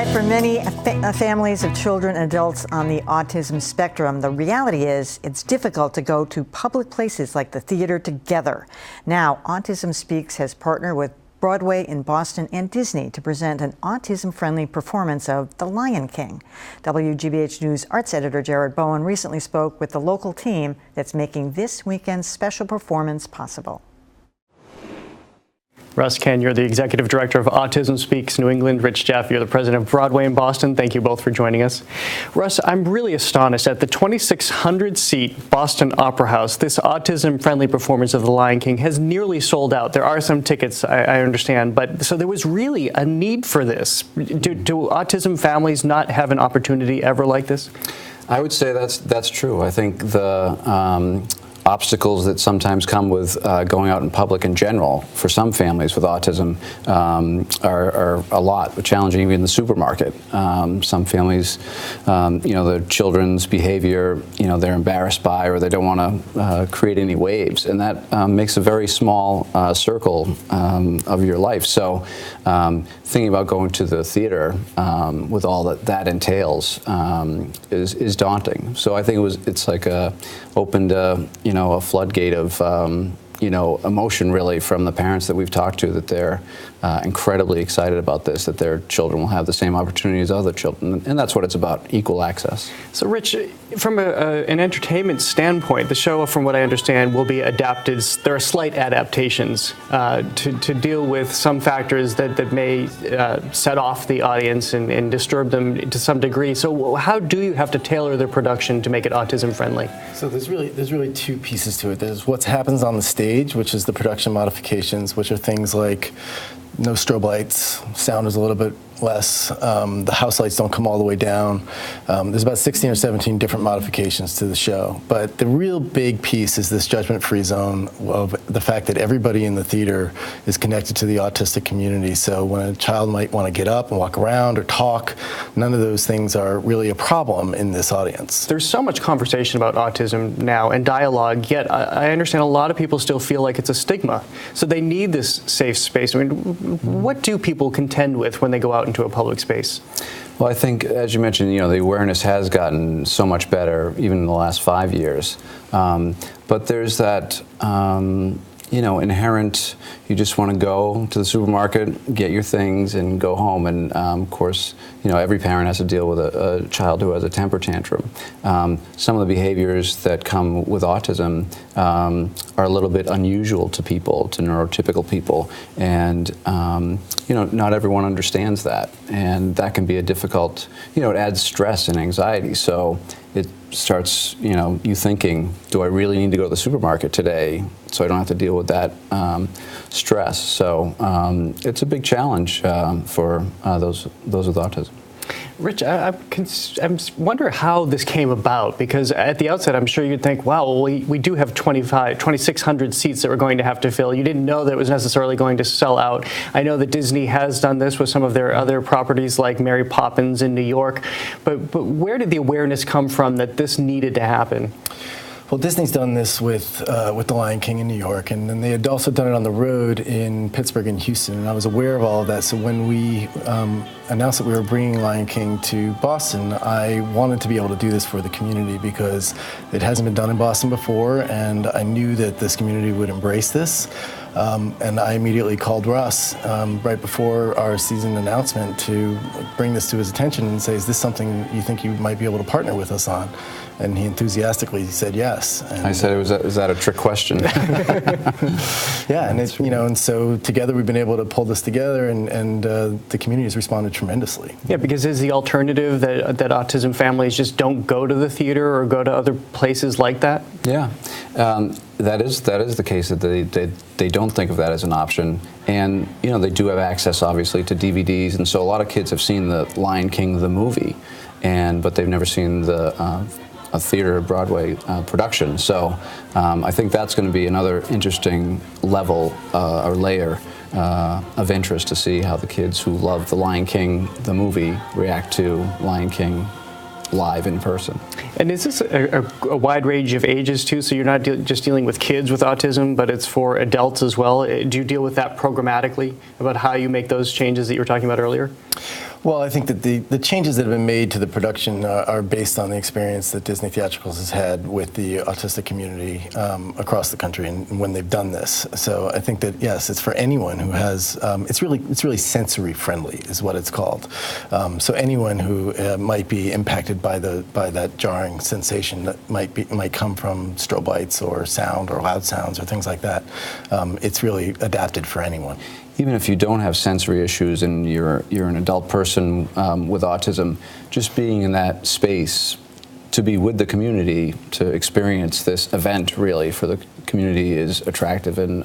right, for many families of children and adults on the autism spectrum, the reality is it's difficult to go to public places like the theater together. Now, Autism Speaks has partnered with Broadway in Boston and Disney to present an autism-friendly performance of The Lion King. WGBH News arts editor Jared Bowen recently spoke with the local team that's making this weekend's special performance possible. Russ Ken, you're the executive director of Autism Speaks New England. Rich Jeff, you're the president of Broadway in Boston. Thank you both for joining us. Russ, I'm really astonished at the 2,600-seat Boston Opera House. This autism-friendly performance of The Lion King has nearly sold out. There are some tickets, I understand, but so there was really a need for this. Do autism families not have an opportunity ever like this? I would say that's true. I think the obstacles that sometimes come with going out in public in general for some families with autism are a lot challenging, even in the supermarket. Some families, the children's behavior, they're embarrassed by, or they don't want to create any waves, and that makes a very small circle of your life. So thinking about going to the theater with all that entails is daunting. So I think it's like opened a floodgate of emotion really from the parents that we've talked to, that they're incredibly excited about this, that their children will have the same opportunities as other children, and that's what it's about, equal access. So Rich, from an entertainment standpoint, the show, from what I understand, will be adapted. There are slight adaptations to deal with some factors that may set off the audience and disturb them to some degree. So how do you have to tailor the production to make it autism friendly? So there's really two pieces to it. There's what happens on the stage, which is the production modifications, which are things like no strobe lights, sound is a little bit less, the house lights don't come all the way down. There's about 16 or 17 different modifications to the show. But the real big piece is this judgment-free zone of the fact that everybody in the theater is connected to the autistic community. So when a child might want to get up and walk around or talk, none of those things are really a problem in this audience. There's so much conversation about autism now and dialogue, yet I understand a lot of people still feel like it's a stigma. So they need this safe space. I mean, what do people contend with when they go out into a public space? Well, I think, as you mentioned, the awareness has gotten so much better, even in the last 5 years. But there's that, inherent, you just want to go to the supermarket, get your things, and go home. And of course, every parent has to deal with a child who has a temper tantrum. Some of the behaviors that come with autism are a little bit unusual to people, to neurotypical people, and not everyone understands that, and that can be a difficult. It adds stress and anxiety. So it starts, you thinking, do I really need to go to the supermarket today so I don't have to deal with that stress? So it's a big challenge for those with autism. Rich, I wonder how this came about, because at the outset, I'm sure you'd think, wow, well, we do have 2,600 seats that we're going to have to fill. You didn't know that it was necessarily going to sell out. I know that Disney has done this with some of their other properties like Mary Poppins in New York, but where did the awareness come from that this needed to happen? Well, Disney's done this with The Lion King in New York, and then they had also done it on the road in Pittsburgh and Houston, and I was aware of all of that. So when we announced that we were bringing Lion King to Boston, I wanted to be able to do this for the community because it hasn't been done in Boston before, and I knew that this community would embrace this. And I immediately called Russ right before our season announcement to bring this to his attention and say, is this something you think you might be able to partner with us on? And he enthusiastically said yes. And I said, is that a trick question? Yeah, and it's, and so together we've been able to pull this together, and the community has responded tremendously. Yeah, because is the alternative that autism families just don't go to the theater or go to other places like that? Yeah, that is the case, that they don't think of that as an option. And they do have access, obviously, to DVDs, and so a lot of kids have seen The Lion King, the movie, but they've never seen a theater Broadway production. So I think that's going to be another interesting level or layer of interest to see how the kids who love The Lion King, the movie, react to Lion King live in person. And is this a wide range of ages too? So you're not just dealing with kids with autism, but it's for adults as well. Do you deal with that programmatically, about how you make those changes that you were talking about earlier? Well, I think that the changes that have been made to the production are based on the experience that Disney Theatricals has had with the autistic community across the country and when they've done this. So I think that, yes, it's for anyone who has, it's really sensory friendly is what it's called. So anyone who might be impacted by that jarring sensation that might come from strobe lights or sound or loud sounds or things like that, it's really adapted for anyone. Even if you don't have sensory issues and you're an adult person with autism, just being in that space to be with the community, to experience this event really for the community is attractive and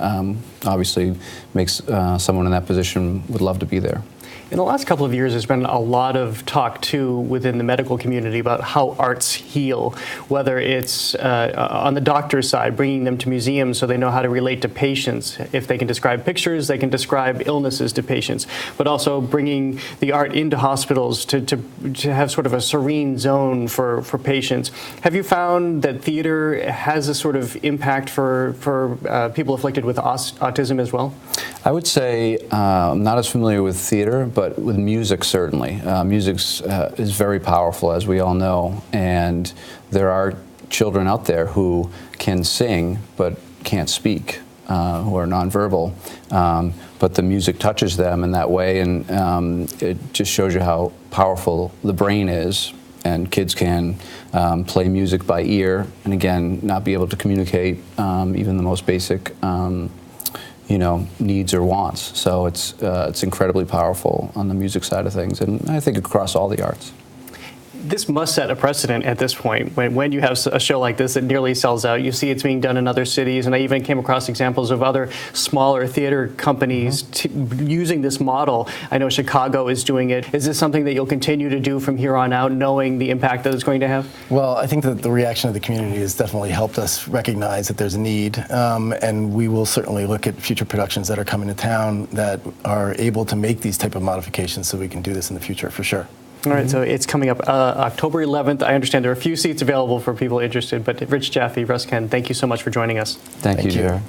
obviously makes someone in that position would love to be there. In the last couple of years, there's been a lot of talk, too, within the medical community about how arts heal, whether it's on the doctor's side, bringing them to museums so they know how to relate to patients. If they can describe pictures, they can describe illnesses to patients, but also bringing the art into hospitals to have sort of a serene zone for patients. Have you found that theater has a sort of impact for people afflicted with autism as well? I would say I'm not as familiar with theater, but with music certainly. Music is very powerful, as we all know, and there are children out there who can sing but can't speak, who are nonverbal, but the music touches them in that way, and it just shows you how powerful the brain is. And kids can play music by ear, and again, not be able to communicate even the most basic needs or wants. So it's incredibly powerful on the music side of things, and I think across all the arts. This must set a precedent at this point. When you have a show like this that nearly sells out, you see it's being done in other cities, and I even came across examples of other smaller theater companies using this model. I know Chicago is doing it. Is this something that you'll continue to do from here on out, knowing the impact that it's going to have? Well, I think that the reaction of the community has definitely helped us recognize that there's a need, and we will certainly look at future productions that are coming to town that are able to make these type of modifications so we can do this in the future for sure. All right, so it's coming up October 11th. I understand there are a few seats available for people interested, but Rich Jaffe, Russ Ken, thank you so much for joining us. Thank you, Jared.